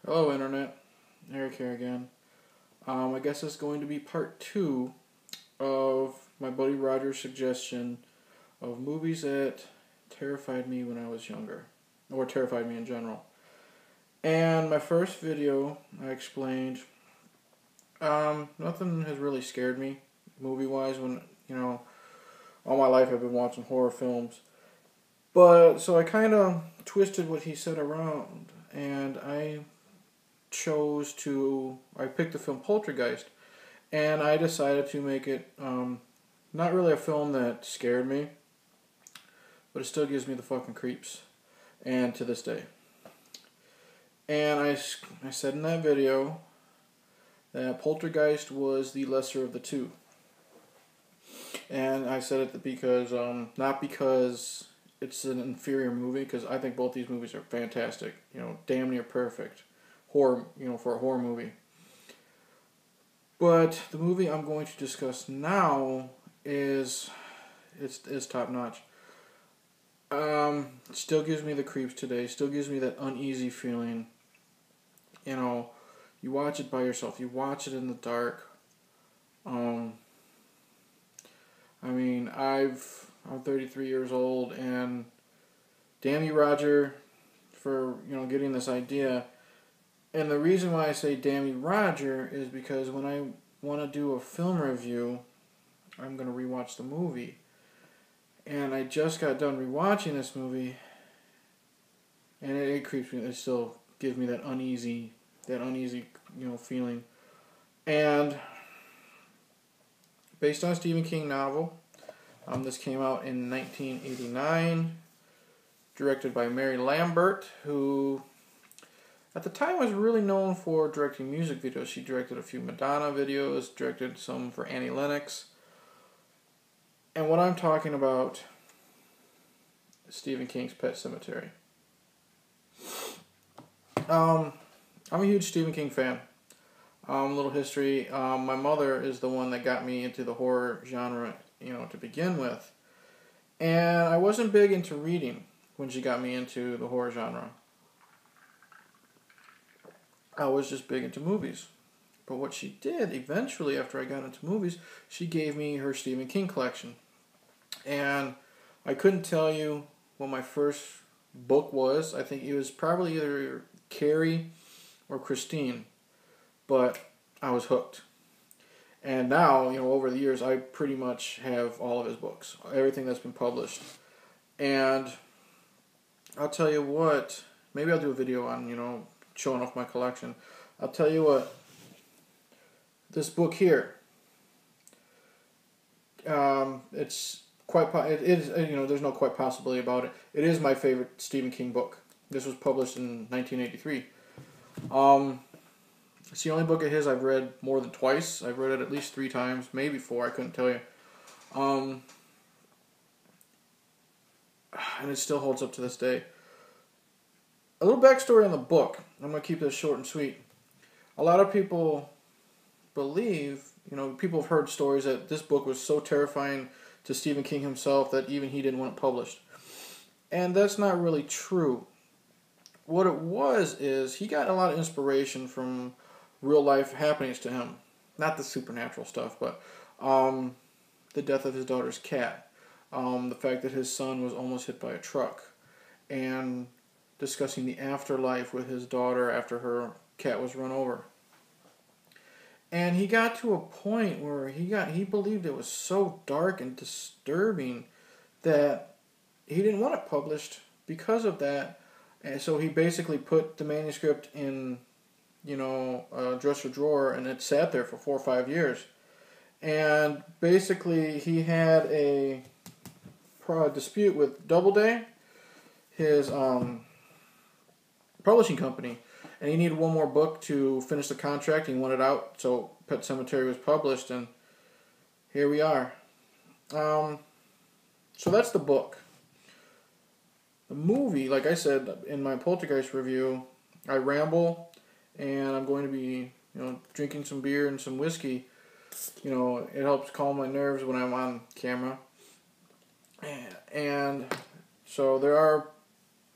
Hello Internet, Eric here again. I guess it's going to be part 2 of my buddy Roger's suggestion of movies that terrified me when I was younger, or terrified me in general. And my first video, I explained, nothing has really scared me, movie-wise, when, all my life I've been watching horror films. But, so I kind of twisted what he said around, and I picked the film Poltergeist, and I decided to make it not really a film that scared me, but it still gives me the fucking creeps, and to this day. And I said in that video that Poltergeist was the lesser of the two. And I said it because, not because it's an inferior movie, because I think both these movies are fantastic, damn near perfect. Horror, for a horror movie. But the movie I'm going to discuss now is top notch. Still gives me the creeps today. Still gives me that uneasy feeling. You watch it by yourself. You watch it in the dark. I'm 33 years old, and damn you, Roger, for getting this idea. And the reason why I say damn you, Roger, is because when I want to do a film review, I'm going to rewatch the movie. And I just got done rewatching this movie, and it creeps me. It still gives me that uneasy feeling. And based on a Stephen King novel, this came out in 1989, directed by Mary Lambert, who at the time was really known for directing music videos. She directed a few Madonna videos, directed some for Annie Lennox. And what I'm talking about is Stephen King's Pet Sematary. I'm a huge Stephen King fan. Little history. My mother is the one that got me into the horror genre, to begin with. And I wasn't big into reading when she got me into the horror genre. I was just big into movies. But what she did, eventually, after I got into movies, she gave me her Stephen King collection. And I couldn't tell you what my first book was. I think it was probably either Carrie or Christine. But I was hooked. And now, over the years, I pretty much have all of his books. Everything that's been published. And I'll tell you what, maybe I'll do a video on, showing off my collection. I'll tell you what, this book here, it's quite, it is, there's no quite possibility about it. It is my favorite Stephen King book. This was published in 1983. It's the only book of his I've read more than twice. I've read it at least 3 times, maybe 4, I couldn't tell you. And it still holds up to this day. A little backstory on the book. I'm going to keep this short and sweet. A lot of people believe, people have heard stories that this book was so terrifying to Stephen King himself that even he didn't want it published. And that's not really true. What it was is he got a lot of inspiration from real life happenings to him. Not the supernatural stuff, but the death of his daughter's cat. The fact that his son was almost hit by a truck. And discussing the afterlife with his daughter after her cat was run over. And he got to a point where he believed it was so dark and disturbing that he didn't want it published because of that. And so he basically put the manuscript in, a dresser drawer, and it sat there for 4 or 5 years. And basically he had a dispute with Doubleday, his publishing company, and he needed one more book to finish the contract. He wanted out, so Pet Sematary was published, and here we are. So that's the book. The movie, like I said in my Poltergeist review, I ramble, and I'm going to be, drinking some beer and some whiskey. It helps calm my nerves when I'm on camera. And so there are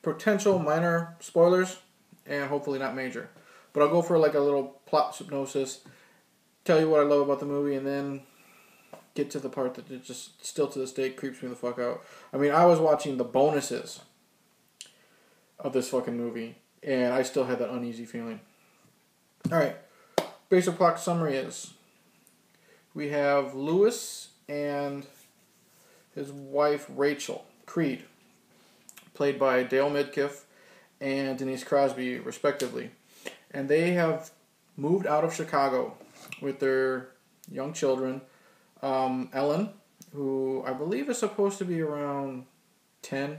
potential minor spoilers, and hopefully not major. But I'll go for like a little plot synopsis, tell you what I love about the movie, and then get to the part that it just still to this day creeps me the fuck out. I mean, I was watching the bonuses of this fucking movie, and I still had that uneasy feeling. Alright, basic plot summary is, we have Louis and his wife Rachel Creed, played by Dale Midkiff and Denise Crosby, respectively. And they have moved out of Chicago with their young children. Ellen, who I believe is supposed to be around 10,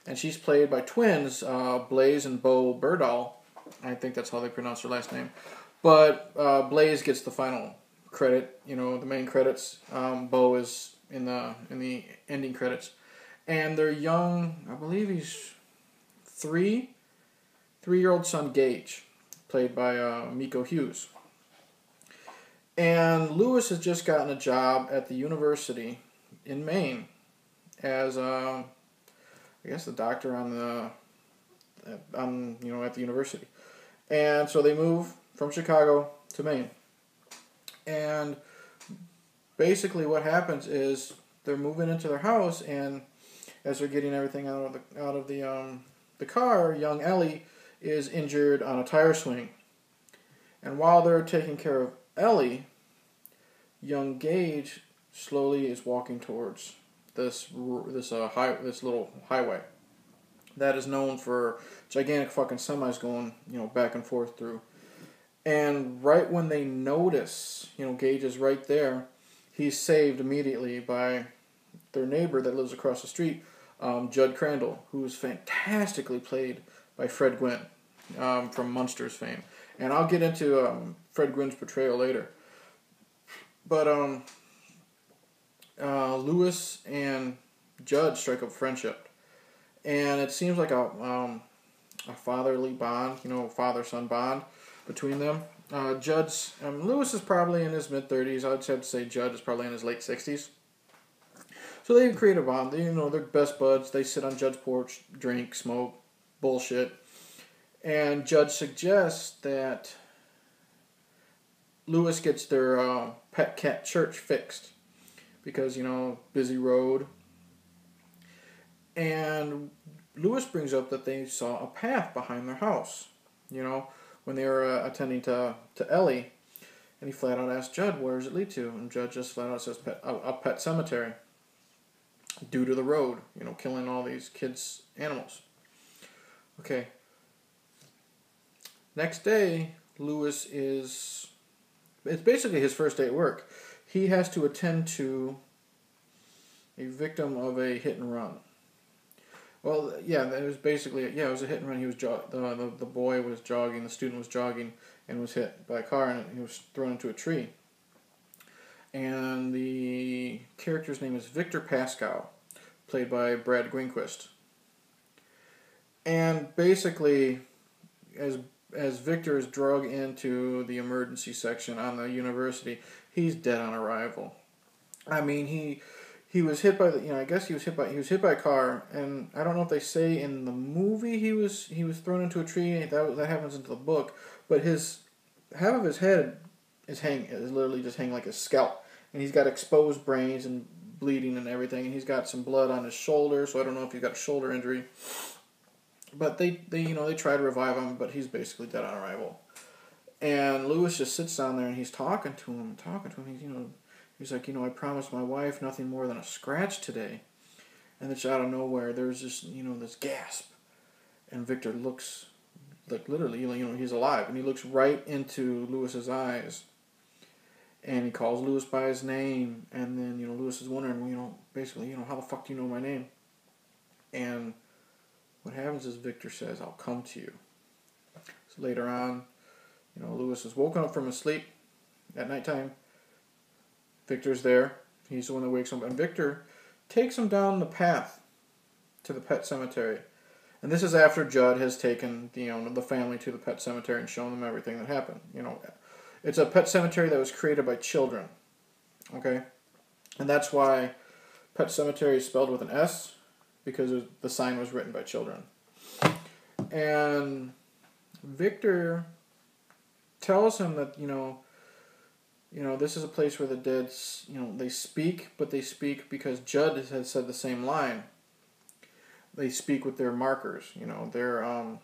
and she's played by twins, Blaze and Bo Burdall. I think that's how they pronounce her last name. But Blaze gets the final credit, the main credits. Bo is in the ending credits. And their young, I believe he's three-year-old son Gage, played by Miko Hughes. And Louis has just gotten a job at the university in Maine as I guess the doctor at the university. And so they move from Chicago to Maine. And basically what happens is they're moving into their house, and as they're getting everything out of the car, young Ellie is injured on a tire swing. And while they're taking care of Ellie, young Gage slowly is walking towards this little highway that is known for gigantic fucking semis going, back and forth through. And right when they notice, Gage is right there, he's saved immediately by their neighbor that lives across the street, Jud Crandall, who's fantastically played by Fred Gwynne from Munsters fame. And I'll get into Fred Gwynne's portrayal later. But Louis and Jud strike up friendship, and it seems like a fatherly bond, father-son bond between them. Louis is probably in his mid-30s. I'd have to say Jud is probably in his late 60s. So they create a bond. They're best buds. They sit on Jud's porch, drink, smoke, bullshit. And Jud suggests that Louis gets their pet cat church fixed because, busy road. And Louis brings up that they saw a path behind their house, when they were attending to Ellie. And he flat out asked Jud, where does it lead to? And Jud just flat out says, a pet cemetery. Due to the road, killing all these kids' animals. Okay. Next day, Louis it's basically his first day at work. He has to attend to a victim of a hit and run. Well, yeah, it was basically, it was a hit and run. He was the boy was jogging, the student was jogging, and was hit by a car, and he was thrown into a tree. And the character's name is Victor Pascal, played by Brad Greenquist. And basically, as Victor is drug into the emergency section on the university, he's dead on arrival. I mean, he was hit by he was hit by a car, and I don't know if they say in the movie he was thrown into a tree. That happens into the book, but half of his head is literally just hanging like a scalp. And he's got exposed brains and bleeding and everything, and he's got some blood on his shoulder, so I don't know if he's got a shoulder injury. But they try to revive him, but he's basically dead on arrival. And Louis just sits down there and he's talking to him. He's like, I promised my wife nothing more than a scratch today. And then out of nowhere, there's just, this gasp. And Victor looks like literally, he's alive, and he looks right into Louis's eyes. And he calls Louis by his name, and then, Louis is wondering, basically, how the fuck do you know my name? And what happens is Victor says, I'll come to you. So later on, Louis is woken up from his sleep at nighttime. Victor's there. He's the one that wakes him up. And Victor takes him down the path to the pet cemetery. And this is after Jud has taken, the family to the pet cemetery and shown them everything that happened, It's a pet cemetery that was created by children, okay? And that's why pet cemetery is spelled with an S, because the sign was written by children. And Victor tells him that, this is a place where the dead, they speak, but they speak because Jud has said the same line. They speak with their markers, their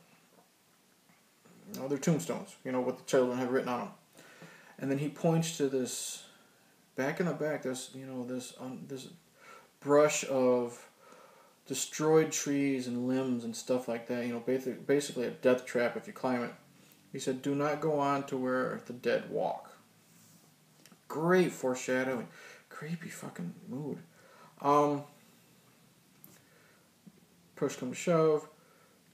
tombstones, what the children have written on them. And then he points to this, back in the back, this brush of destroyed trees and limbs and stuff like that, basically a death trap if you climb it. He said, do not go on to where the dead walk. Great foreshadowing. Creepy fucking mood. Push come to shove.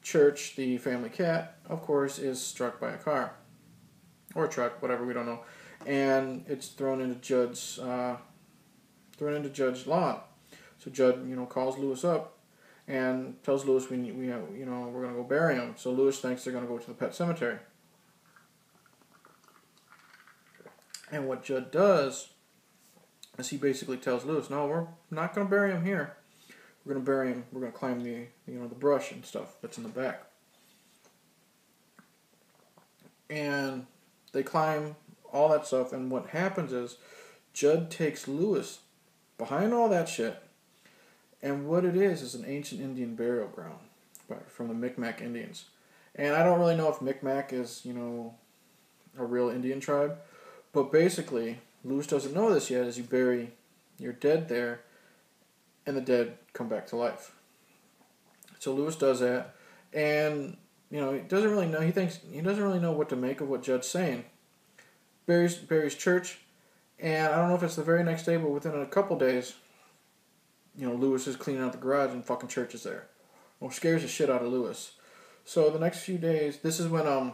Church, the family cat, of course, is struck by a car. Or a truck, whatever, we don't know. And it's thrown into Jud's lawn. So Jud, calls Louis up and tells Louis we're gonna go bury him. So Louis thinks they're gonna go to the pet cemetery. And what Jud does is he basically tells Louis, no, we're not gonna bury him here. We're gonna bury him. We're gonna climb the brush and stuff that's in the back. And they climb all that stuff, and what happens is Jud takes Louis behind all that shit, and what it is an ancient Indian burial ground from the Micmac Indians. And I don't really know if Micmac is, a real Indian tribe, but basically, Louis doesn't know this yet, as you bury your dead there, and the dead come back to life. So Louis does that, and he doesn't really know. He doesn't really know what to make of what Jud's saying. Buries Church, and I don't know if it's the very next day, but within a couple days, Louis is cleaning out the garage and fucking Church is there. Well, scares the shit out of Louis. So the next few days, this is when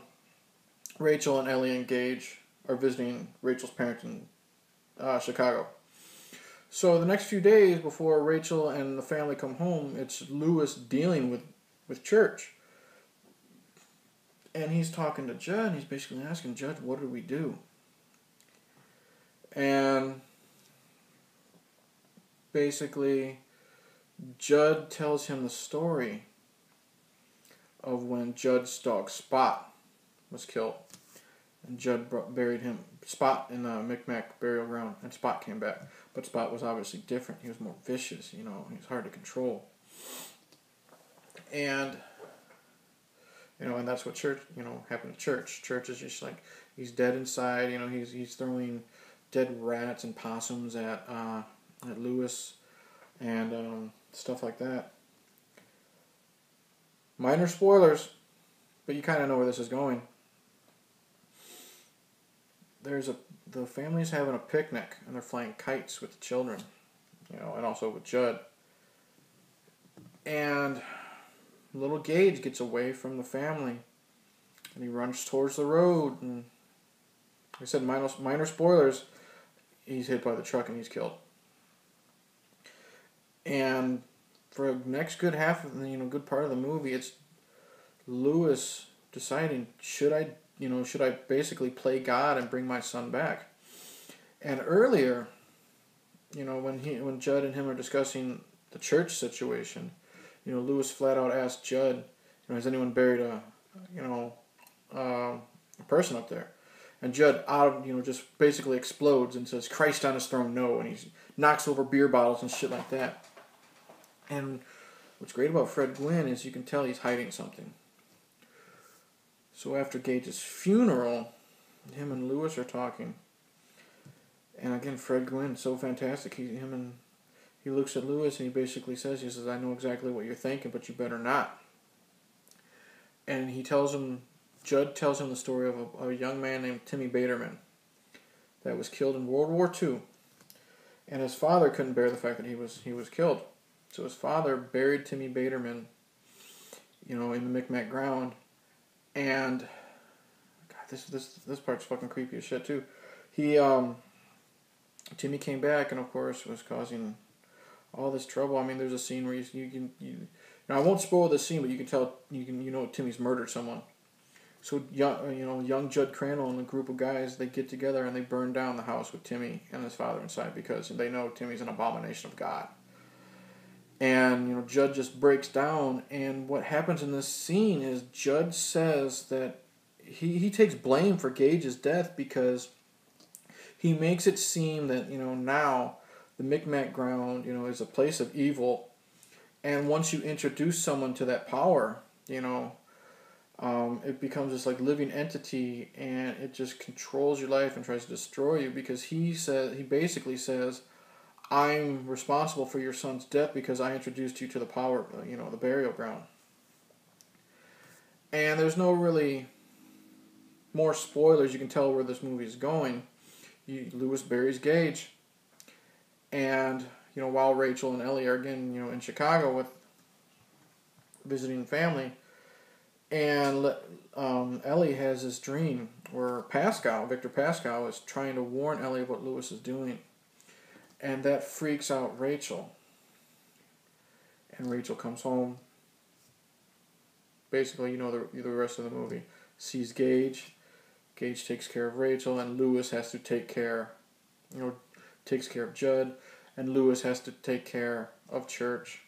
Rachel and Ellie and Gage are visiting Rachel's parents in Chicago. So the next few days before Rachel and the family come home, it's Louis dealing with Church. And he's talking to Jud, and he's basically asking Jud, what do we do? And basically, Jud tells him the story of when Jud's dog Spot was killed. And Jud buried Spot in the Micmac burial ground, and Spot came back. But Spot was obviously different. He was more vicious, he was hard to control. And, and that's what Church, happened to Church. Church is just like, he's dead inside, he's throwing dead rats and possums at Louis and stuff like that. Minor spoilers, but you kind of know where this is going. The family's having a picnic, and they're flying kites with the children, and also with Jud. And little Gage gets away from the family, and he runs towards the road, and like I said, minor spoilers, he's hit by the truck and he's killed. And for the next good half of the, good part of the movie, it's Louis deciding, should I basically play God and bring my son back? And earlier, when Jud and him are discussing the Church situation, Louis flat out asked Jud, has anyone buried a person up there? And Jud just basically explodes and says, Christ on his throne, no, and he knocks over beer bottles and shit like that. And what's great about Fred Gwynne is you can tell he's hiding something. So after Gage's funeral, him and Louis are talking. And again, Fred Gwynne, so fantastic. He looks at Louis and he basically says, I know exactly what you're thinking, but you better not. And Jud tells him the story of a young man named Timmy Baterman that was killed in World War II. And his father couldn't bear the fact that he was killed. So his father buried Timmy Baterman, in the Micmac ground. And God, this part's fucking creepy as shit too. Timmy came back and of course was causing all this trouble. I mean, there's a scene where I won't spoil this scene, but you can tell Timmy's murdered someone. So young Jud Crandall and a group of guys, they get together and they burn down the house with Timmy and his father inside because they know Timmy's an abomination of God. And Jud just breaks down, and what happens in this scene is Jud says that he takes blame for Gage's death because he makes it seem that, now the Micmac ground, is a place of evil. And once you introduce someone to that power, it becomes this like living entity, and it just controls your life and tries to destroy you, because he basically says, I'm responsible for your son's death because I introduced you to the power, the burial ground. And there's no really more spoilers. You can tell where this movie is going. Louis buries Gage, and while Rachel and Ellie are again in Chicago with visiting family, and Ellie has this dream where Victor Pascal, is trying to warn Ellie of what Louis is doing, and that freaks out Rachel. And Rachel comes home. Basically, the rest of the movie. Sees Gage. Gage takes care of Rachel, and Louis has to take care, takes care of Jud, and Louis has to take care of Church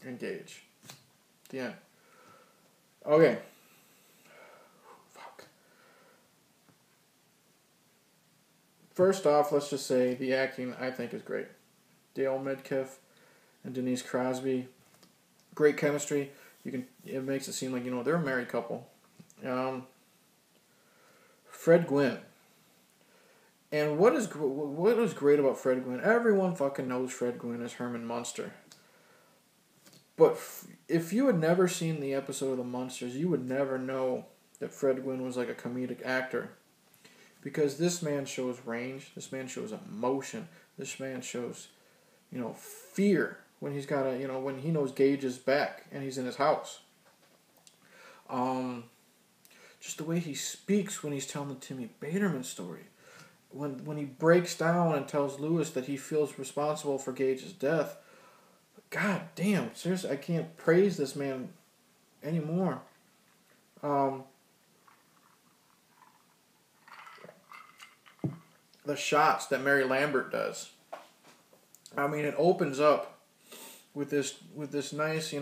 and Gage. The end. Okay. Fuck. First off, let's just say the acting, I think, is great. Dale Midkiff and Denise Crosby, great chemistry. It makes it seem like they're a married couple. Fred Gwynne. And what is great about Fred Gwynne? Everyone fucking knows Fred Gwynne as Herman Munster. But if you had never seen the episode of The Munsters, you would never know that Fred Gwynne was like a comedic actor. Because this man shows range. This man shows emotion. This man shows, fear when he's got when he knows Gage is back and he's in his house. Just the way he speaks when he's telling the Timmy Baterman story. When he breaks down and tells Louis that he feels responsible for Gage's death. God damn, seriously, I can't praise this man anymore. The shots that Mary Lambert does. I mean, it opens up with this nice,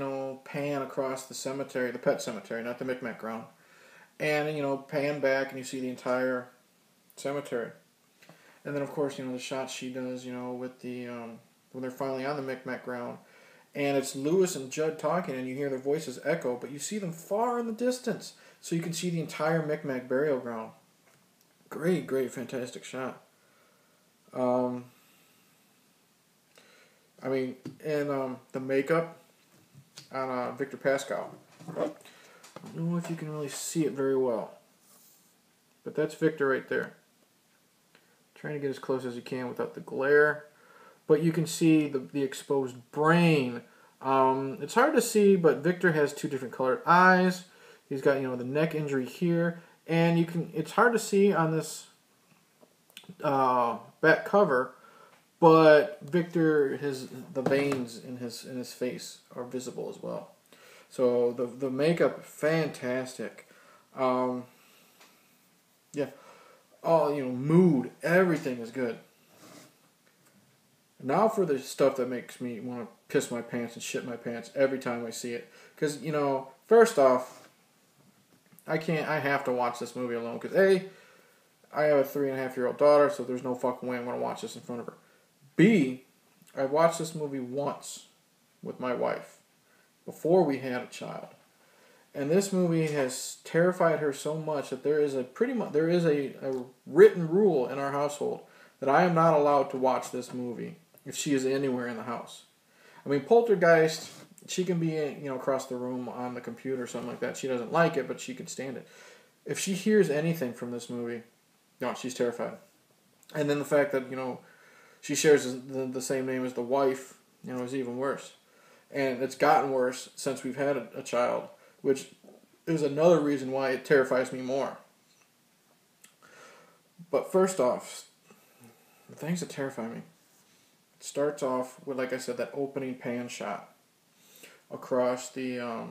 pan across the cemetery, the pet cemetery, not the Micmac ground. And, pan back and you see the entire cemetery. And then, of course, the shots she does, with the, when they're finally on the Micmac ground. And it's Louis and Jud talking, and you hear their voices echo, but you see them far in the distance. So you can see the entire Micmac burial ground. Great, great, fantastic shot. And the makeup on Victor Pascal. I don't know if you can really see it very well. But that's Victor right there. Trying to get as close as you can without the glare. But you can see the exposed brain. It's hard to see, but Victor has two different colored eyes. He's got, the neck injury here. And it's hard to see on this back cover, but Victor, the veins in his face are visible as well. So the makeup, fantastic. Mood, everything is good. Now for the stuff that makes me want to piss my pants and shit my pants every time I see it. Because, first off, I have to watch this movie alone. Because A, I have a 3.5-year-old daughter, so there's no fucking way I'm going to watch this in front of her. B, I watched this movie once with my wife before we had a child. And this movie has terrified her so much that there is a written rule in our household that I am not allowed to watch this movie if she is anywhere in the house. I mean, Poltergeist, she can be across the room on the computer or something like that. She doesn't like it, but she can stand it. If she hears anything from this movie, no, she's terrified. And then the fact that, she shares the same name as the wife, is even worse. And it's gotten worse since we've had a child, which is another reason why it terrifies me more. But first off, the things that terrify me. It starts off with, like I said, that opening pan shot across the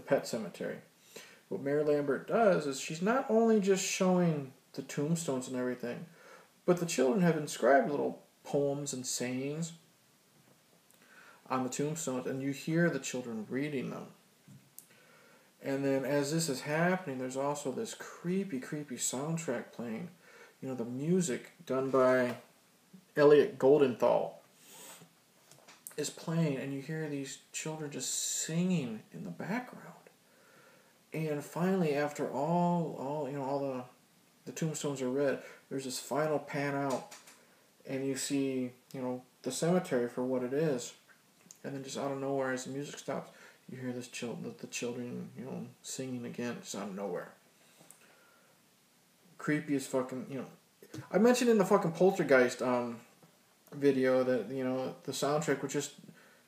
pet cemetery. What Mary Lambert does is she's not only just showing the tombstones and everything, but the children have inscribed little poems and sayings on the tombstones, and you hear the children reading them. And then as this is happening, there's also this creepy, creepy soundtrack playing. You know, the music done by Elliot Goldenthal is playing, and you hear these children just singing in the background. And finally, after all the tombstones are read, there's this final pan out, and you see, the cemetery for what it is. And then just out of nowhere, as the music stops, you hear the children, singing again, just out of nowhere. Creepy as fucking, I mentioned in the fucking Poltergeist video that, the soundtrack was just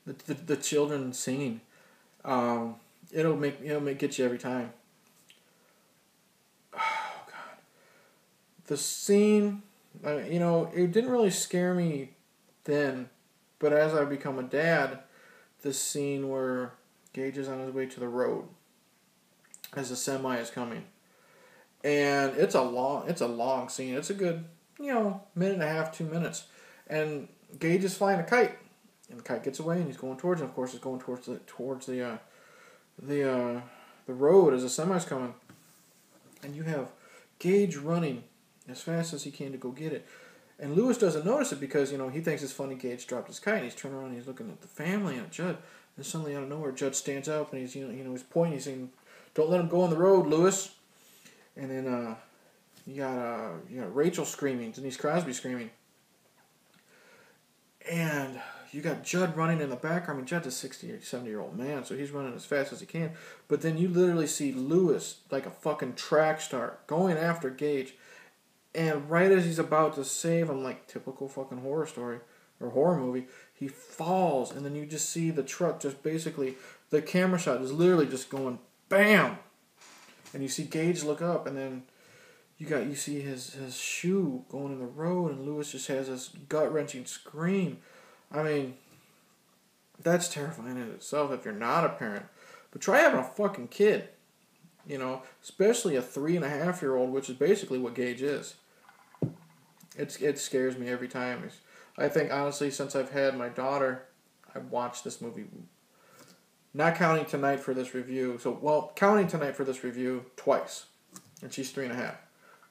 the children singing. It'll get you every time. Oh, God. The scene, it didn't really scare me then, but as I become a dad, this scene where Gage is on his way to the road as the semi is coming, and it's a long scene. It's a good, minute and a half, 2 minutes, and Gage is flying a kite, and the kite gets away, and he's going towards it. Of course, it's going towards the road as the semi's coming, and you have Gage running as fast as he can to go get it. And Louis doesn't notice it because, he thinks it's funny Gage dropped his kite. And he's turning around and he's looking at the family and at Jud. And suddenly out of nowhere, Jud stands up and he's, he's pointing. He's saying, "Don't let him go on the road, Louis." And then you got Rachel screaming, Denise Crosby screaming. And you got Jud running in the background. I mean, Jud's a 60 or 70-year-old man, so he's running as fast as he can. But then you literally see Louis, like a fucking track star, going after Gage. And right as he's about to save him, like typical fucking horror story or horror movie, he falls, and then you just see the truck just basically, the camera shot is literally just going BAM! And you see Gage look up, and then you see his shoe going in the road, and Louis just has this gut-wrenching scream. I mean, that's terrifying in itself if you're not a parent. But try having a fucking kid, especially a 3.5-year-old, which is basically what Gage is. It scares me every time. I think, honestly, since I've had my daughter, I've watched this movie, not counting tonight for this review. Counting tonight for this review twice. And she's 3.5.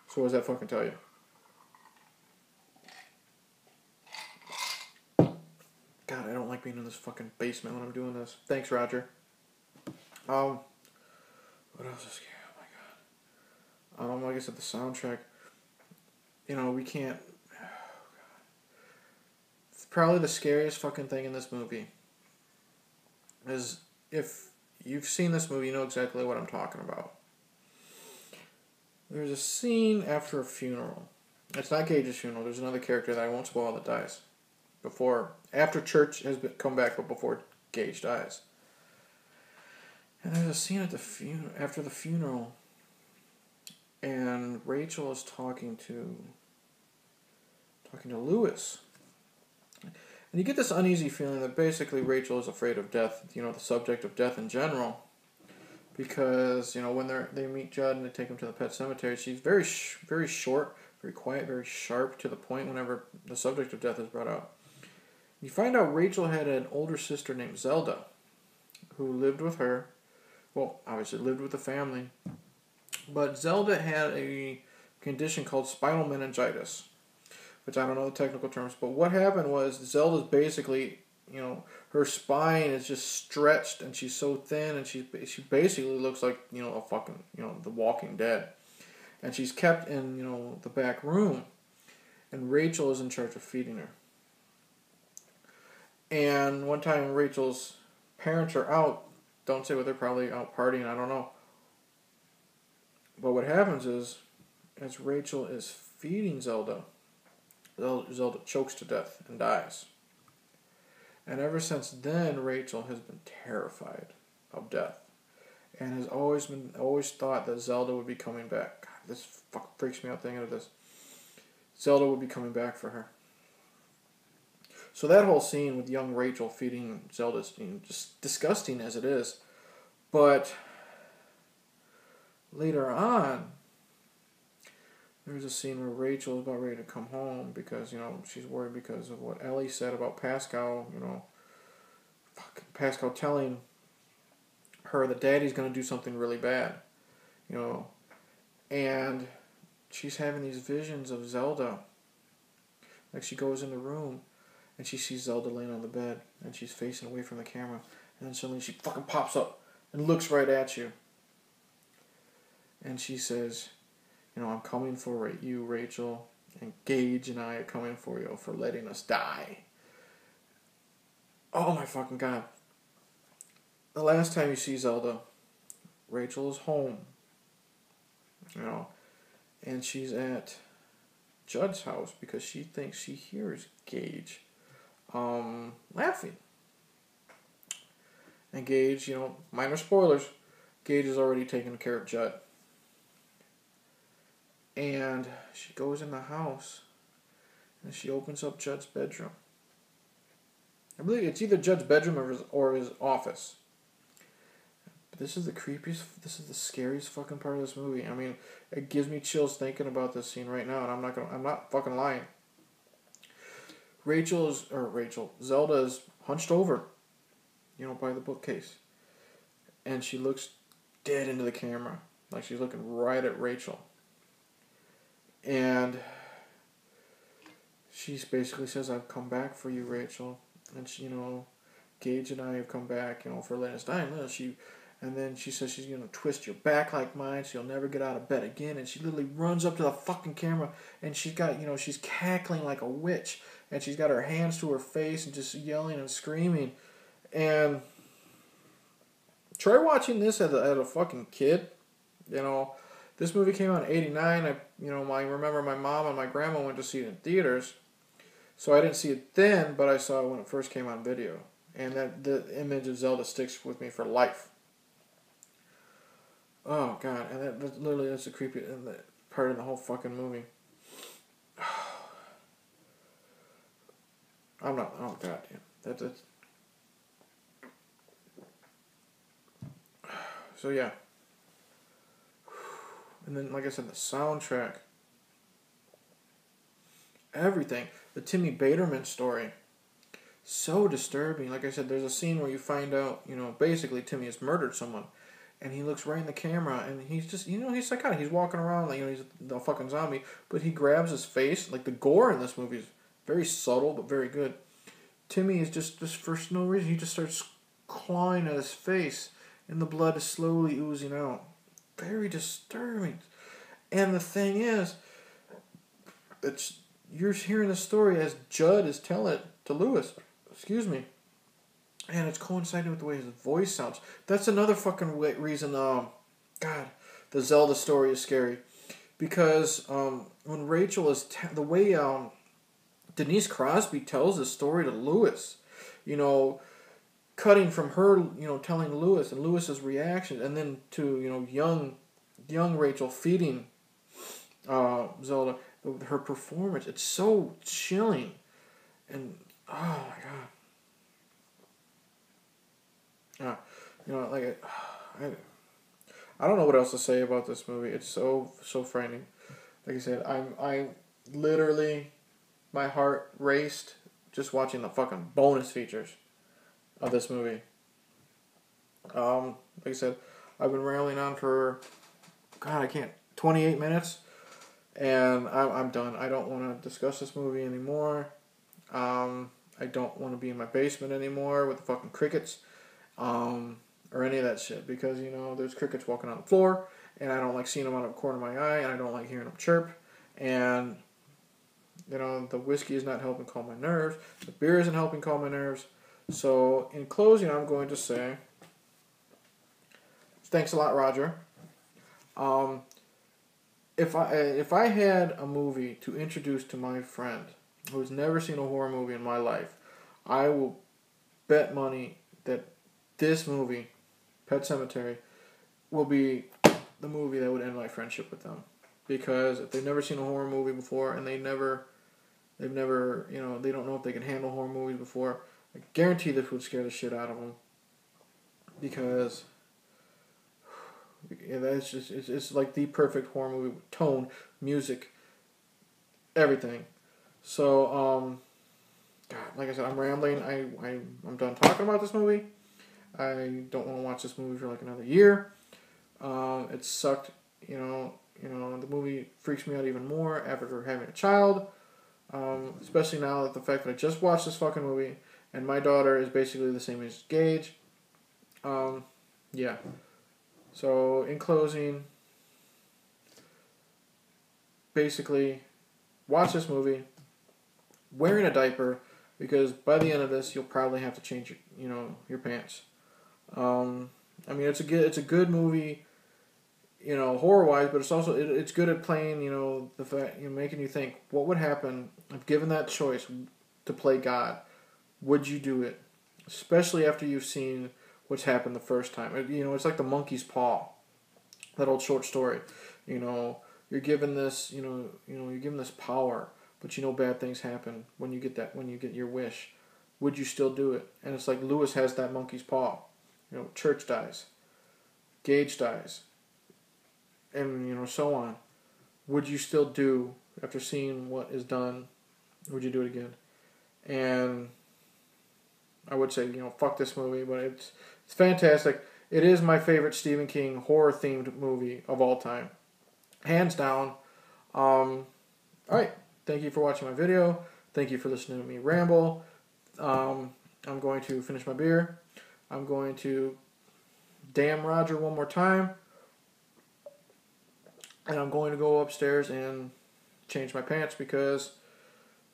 So what does that fucking tell you? God, I don't like being in this fucking basement when I'm doing this. Thanks, Roger. What else is scary? Oh my God. Like I said, the soundtrack. We can't. Oh God. It's probably the scariest fucking thing in this movie is, if you've seen this movie, you know exactly what I'm talking about. There's a scene after a funeral. It's not Gage's funeral. There's another character that I won't spoil that dies. After Church has come back, but before Gage dies. And there's a scene at after the funeral, and Rachel is talking to Louis. And you get this uneasy feeling that basically Rachel is afraid of death, the subject of death in general. Because, when they meet Jud and they take him to the pet cemetery, she's very, very short, very quiet, very sharp, to the point whenever the subject of death is brought up. You find out Rachel had an older sister named Zelda, who lived with her. Well, obviously lived with the family. But Zelda had a condition called spinal meningitis, which I don't know the technical terms. But what happened was Zelda's basically, her spine is just stretched, and she's so thin, and she basically looks like, a fucking, The Walking Dead. And she's kept in, the back room, and Rachel is in charge of feeding her. And one time Rachel's parents are out, don't say what, they're probably out partying, I don't know. But what happens is, as Rachel is feeding Zelda chokes to death and dies. And ever since then, Rachel has been terrified of death, and has always thought that Zelda would be coming back. God, this freaks me out thinking of this. Zelda would be coming back for her. So that whole scene with young Rachel feeding Zelda is just disgusting as it is. But later on, there's a scene where Rachel is about ready to come home because, she's worried because of what Ellie said about Pascal, Pascal telling the daddy's going to do something really bad, you know. And she's having these visions of Zelda. Like she goes in the room and she sees Zelda laying on the bed and she's facing away from the camera. And then suddenly she fucking pops up and looks right at you. And she says, you know, I'm coming for you, Rachel. And Gage and I are coming for you for letting us die. Oh my fucking God. The last time you see Zelda, Rachel is home. You know, and she's at Jud's house because she thinks she hears Gage laughing. And Gage, you know, minor spoilers, Gage is already taking care of Jud. And she goes in the house and she opens up Jud's bedroom. I believe it's either Jud's bedroom or his office. But this is the creepiest, this is the scariest fucking part of this movie. I mean, it gives me chills thinking about this scene right now, and I'm not fucking lying. Zelda is hunched over, you know, by the bookcase. And she looks dead into the camera. Like she's looking right at Rachel. And she basically says, I've come back for you, Rachel. And she, you know, Gage and I have come back, you know, for letting us die. And then she says she's going to twist your back like mine so you'll never get out of bed again. And she literally runs up to the fucking camera and she's got, you know, she's cackling like a witch. And she's got her hands to her face and just yelling and screaming. And try watching this as a fucking kid. You know, this movie came out in 89. I remember my mom and my grandma went to see it in theaters. So I didn't see it then, but I saw it when it first came on video. And that the image of Zelda sticks with me for life. Oh, God. And that's the creepy part of the whole fucking movie. I'm not... Oh, God, damn. That's... So, yeah. And then, like I said, the soundtrack. Everything. The Timmy Baterman story. So disturbing. Like I said, there's a scene where you find out, you know, basically Timmy has murdered someone. And he looks right in the camera, and he's just, you know, he's psychotic. He's walking around like, you know, he's the fucking zombie. But he grabs his face. Like, the gore in this movie is very subtle, but very good. Timmy is just for no reason, he just starts clawing at his face, and the blood is slowly oozing out. Very disturbing. And the thing is, you're hearing the story as Jud is telling it to Louis. Excuse me. And it's coinciding with the way his voice sounds. That's another fucking reason, God, the Zelda story is scary. Because when Rachel is... the way Denise Crosby tells the story to Louis, you know, cutting from her, you know, telling Louis and Louis's reaction, and then to, you know, young Rachel feeding Zelda, her performance, it's so chilling. And, oh my God. You know, like, I don't know what else to say about this movie. It's so frightening. Like I said, I literally, my heart raced just watching the fucking bonus features of this movie. Like I said, I've been rambling on for, 28 minutes, and I'm done. I don't want to discuss this movie anymore. I don't want to be in my basement anymore with the fucking crickets. Or any of that shit, because, you know, there's crickets walking on the floor, and I don't like seeing them out of the corner of my eye, and I don't like hearing them chirp, and, you know, the whiskey is not helping calm my nerves, the beer isn't helping calm my nerves. So, in closing, I'm going to say, thanks a lot, Roger. If I had a movie to introduce to my friend who's never seen a horror movie in my life, I will bet money that this movie, Pet Sematary, will be the movie that would end my friendship with them. Because if they've never seen a horror movie before, and they've never, you know, they don't know if they can handle horror movies before, I guarantee this would scare the shit out of them. Because, yeah, that's just, it's like the perfect horror movie with tone, music, everything. So, God, like I said, I'm rambling. I'm done talking about this movie. I don't want to watch this movie for like another year. It sucked, the movie freaks me out even more after having a child. Especially now that the fact that I just watched this fucking movie and my daughter is basically the same as Gage. Yeah. So, in closing, basically, watch this movie wearing a diaper, because by the end of this, you'll probably have to change your pants. I mean, it's a good movie, horror wise, but it's also it's good at playing, the fact, making you think, what would happen if given that choice to play God, would you do it? Especially after you've seen what's happened the first time. It's like the monkey's paw, that old short story. You're given this, you're given this power, but bad things happen when you get your wish. Would you still do it? And it's like Louis has that monkey's paw. Church dies, Gage dies, and so on. Would you still do, after seeing what is done, would you do it again? And I would say, fuck this movie, but it's fantastic. It is my favorite Stephen King horror-themed movie of all time. Hands down. Alright, thank you for watching my video. Thank you for listening to me ramble. I'm going to finish my beer. I'm going to damn Roger one more time. And I'm going to go upstairs and change my pants because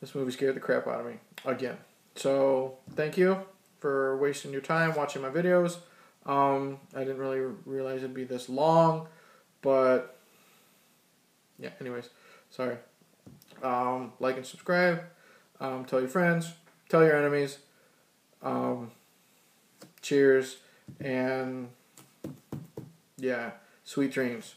this movie scared the crap out of me again. So, thank you for wasting your time watching my videos. I didn't really realize it'd be this long, but yeah, anyways, sorry. Like and subscribe. Tell your friends. Tell your enemies. Cheers. And yeah, sweet dreams.